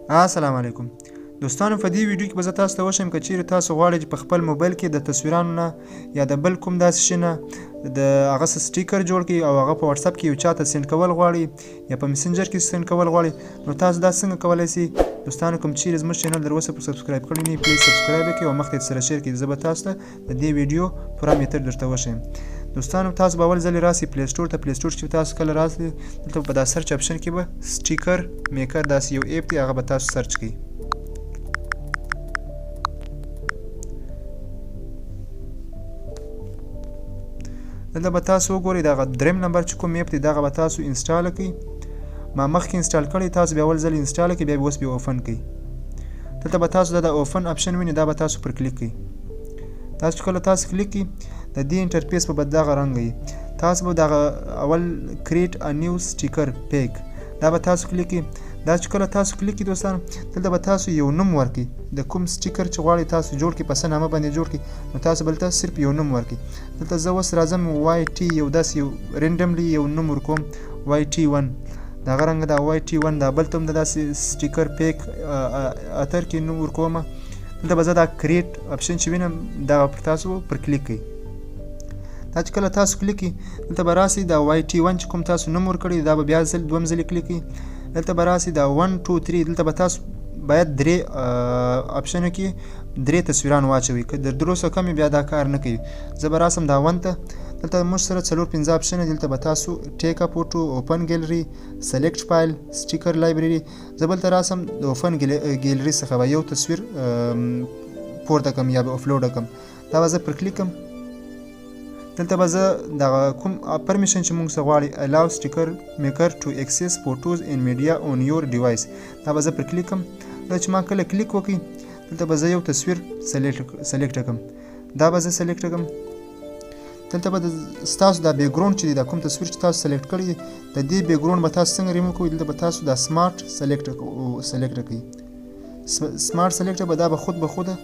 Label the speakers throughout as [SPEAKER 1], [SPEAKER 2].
[SPEAKER 1] السلام علیکم دوستانو په دې ویډیو کې به زه تاسو ته وښیم که چیرې تاسو غواړئ چې په خپل موبایل کې د تصویرانو نه یا د بل کوم داسې شي نه د هغه څه سټیکر جوړ کړئ او هغه په واتساپ کې یو چا ته سینډ کول غواړئ یا په مسنجر کې سینډ کول غواړئ نو تاسو دا څنګه کولی شئ دوستانو کوم چیرې زموږ چینل در اوسه په سبسکرایب کړی نه پلیز سبسکرایب وکړئ او مخکې سره شیر کړئ زه به تاسو ته د دې ویډیو پوره میتر درته وښیم دوستانو تاسو به اول ځل راسئ پلی سټور ته پلی سټور چې تاسو کله راسئ دلته په دا سرچ اپشن کې به سټیکر میکر داسې یو ایپ دی هغه به تاسو سرچ کړئ دلته به تاسو وګورئ دغه دریم نمبر چې کوم ایپ دی دغه به تاسو انسټال کړئ ما مخکې انسټال کړی تاسو بیا اول ځل انسټال کړئ بیا اوس بیا اوپن کړئ دلته به تاسو د اوپن اپشن وینئ دا به تاسو پر کلیک کړئ تاسو کله تاسو کلیک کړئ د دې انټرفیس په دغه رنګ وي تاسو به دغه اول کریټ ا نیو سټیکر پیک دا به تاسو کلیک کړئ دا چې کله تاسو کلیک کړئ دوستانو دلته به تاسو یو نوم ورکړئ د کوم سټیکر چې غواړئ تاسو جوړ کړئ په څه نامه باندې جوړ کړئ نو تاسو به دلته صرف یو نوم ورکړئ دلته زه اوس راځم وای ټي یو داسې یو رینډملی یو نوم ورکوم وای ټي 1 دغه رنګ دا وای ټي 1 دا بل ته هم د داسې سټیکر پیک اتر کې نوم ورکوم دلته به زه دا کریټ اپشن چې وینم دا پر تاسو پر کلیک کړئ دا چې کله تاسو کلیک کړئ دلته به راسئ دا وای ټي 1 چې کوم تاسو نوم ورکړئ دا به بیا دویم ځل کلیک کړئ دلته به راسئ دا 1 2 3 دلته به تاسو باید درې اپشنو کې درې تصویران واچوئ که د درو څخه کم بیا دا کار نه کوي زه به راسم دا 1 ته دلته موږ سره څلور پنځه اپشن دلته به تاسو ټیک ا فوټو اوپن ګیلري سلیکټ فایل سټیکر لایبرری زه بلته راسم د اوپن ګیلري څخه به یو تصویر پورته کم یا به اپلوډ کم دا به زه پر کلیک کم دلته به زه دغه کوم پرمیشن چې موږ څه غواړي الاو سټیکر میکر ټو اکسس فوټوز ان میډیا اون یور ډیوایس دا به زه پر کلیک کم دا چې ما کله کلیک وکړي دلته به زه یو تصویر سلیکټ کم دا به زه سلیکټ کم دلته به ستاسو دا بیکګراوند چې دی دا کوم تصویر چې تاسو سلیکټ کړی د دې بیکګراوند به تاسو څنګه ریموو کوئ دلته به تاسو دا سمارټ سلیکټ کړئ سمارټ سلیکټ به دا به خود به خوده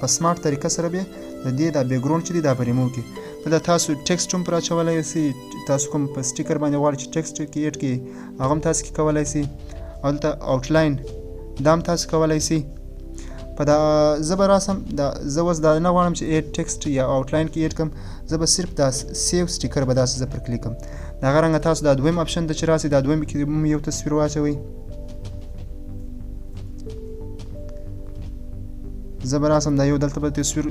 [SPEAKER 1] په سمارټ طریقه سره به د دې دا بیکګراوند چې دی دا به ریموو کړئ دا تاسو ټیکسټ هم پر اچولی شئ تاسو کوم په سټیکر باندې غواړئ چې ټیکسټ کې ایډ کړئ هغه هم تاسو کې کولی شئ او دلته آوټلاین دا هم تاسو کولی شئ په دا زه به راسم دا زه اوس دا نه غواړم چې ایډ ټیکسټ یا آوټلاین کې ایډ کړم زه به صرف دا سیو سټیکر به داسې زه پر کلیک کړم دغه رنګه تاسو دا دویم اپشن ته چې راسئ دا دویم کې هم یو تصویر واچوئ زه به راسم دا یو دلته به تصویر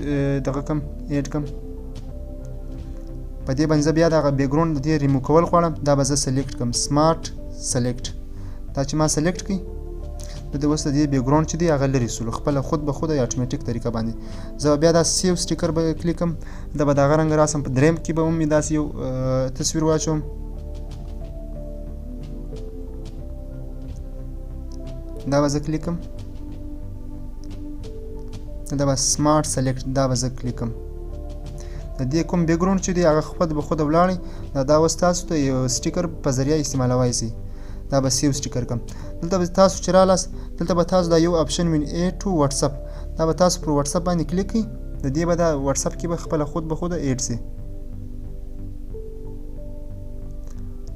[SPEAKER 1] دغه کم ایډ کړم په دې باندې زه بیا دغه بیکګراوند د دې ریموو کول غواړم دا به زه سلیکټ کړم سمارټ سلیکټ دا چې ما سلیکټ کړئ د اوس د دې بیکګراوند چې دی هغه لرې سولو خپله خود به خوده یا اتوماتیک طریقه باندې زه بیا دا سیو سټیکر به کلیک کړم دا به دغه رنګ راسم په دریم کې به هم داسې یو تصویر واچوم دا به زه کلیک کړم دا به سمارټ سلیکټ دا به زه کلیک کړم د دې کوم بیکګراوند چې دی هغه خود به خوده ولاړئ دا اوس تاسو ته یو سټیکر په ذریعه استعمالولی شئ دا به سیو سټیکر کړم دلته به تاسو چې رالاست دلته به تاسو دا یو اپشن وینئ ای ټو واټساپ دا به تاسو پر واټساپ باندې کلیک کړئ د دې به دا واټساپ کې به خپله خود به خوده ایډ شي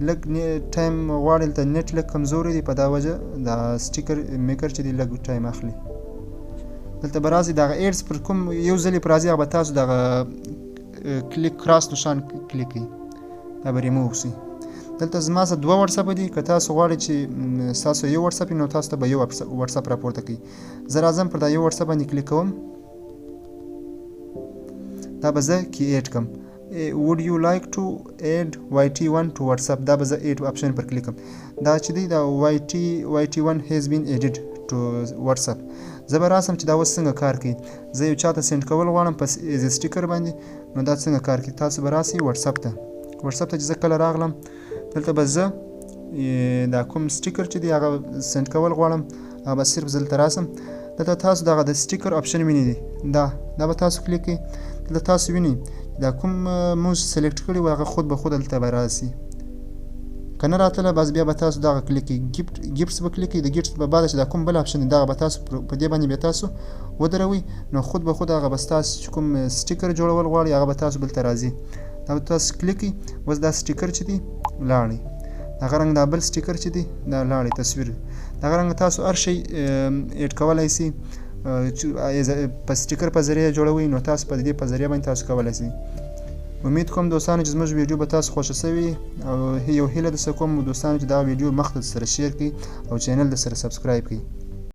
[SPEAKER 1] لږ ټایم غواړي دلته نیټ لږ کمزوری دی په دا وجه دا سټیکر میکر چې دی لږ ټایم اخلي دلته به راځئ دغه ایډز پر کوم یو ځل یې پر راځي هغه به تاسو دغه کلیک کراس نشان کلیک کړئ دا به ریموو شي دلته زما سره دوه واټساپ دي که تاسو غواړئ چې ستاسو یو واټساپ وي نو تاسو ته به یو واټساپ راپورته کوي زه راځم پر دا یو واټساپ باندې کلیک کوم دا به زه کې ایډ کړم would you like to add YT1 to WhatsApp دا به زه ایډ اپشن پر کلیک کړم دا چې دی دا YT1 has been added to WhatsApp زه به راسم چې دا اوس څنګه کار کوي زه یو چاته سینډ کول غواړم په سټیکر باندې نو دا څنګه کار کوي تاسو به راسئ واټساپ ته چې زه کله راغلم دلته به زه دا کوم سټیکر چې دی هغه سینډ کول غواړم هغه به صرف زه دلته راسم دلته تاسو دغه د سټیکر اپشن وینئ دا به تاسو کلیک کړئ دلته تاسو وینئ دا کوم موږ سلیکټ کړي و هغه خود به خود دلته به راسي که نه راتله بس بیا به تاسو دغه کلیک کړئ ګیفټس به کلیک کړئ د ګیفټس په بعد چې دا کوم بل اپشن دی دغه به تاسو په دې باندې بیا تاسو ودروئ نو خود به خود هغه به ستاسو چې کوم سټیکر جوړول غواړئ هغه به تاسو بلته راځي دا به تاسو کلیک کړئ اوس دا سټیکر چې دی لاړئ هغه رنګ دا بل سټیکر چې دی دا لاړې تصویر دغه رنګ تاسو هر شی اډ کولای شئ په سټیکر په ذریعه جوړوئ نو تاسو په دې په ذریعه باندې تاسو کولای شئ. امید کوم دوستانو چې زموږ ویډیو به تاسو خوښه شوي او یو هیله درڅخه کوم دوستانو چې دا ویډیو مخ ته سره شیر کړئ او چینل د سره سبسکرایب کړئ.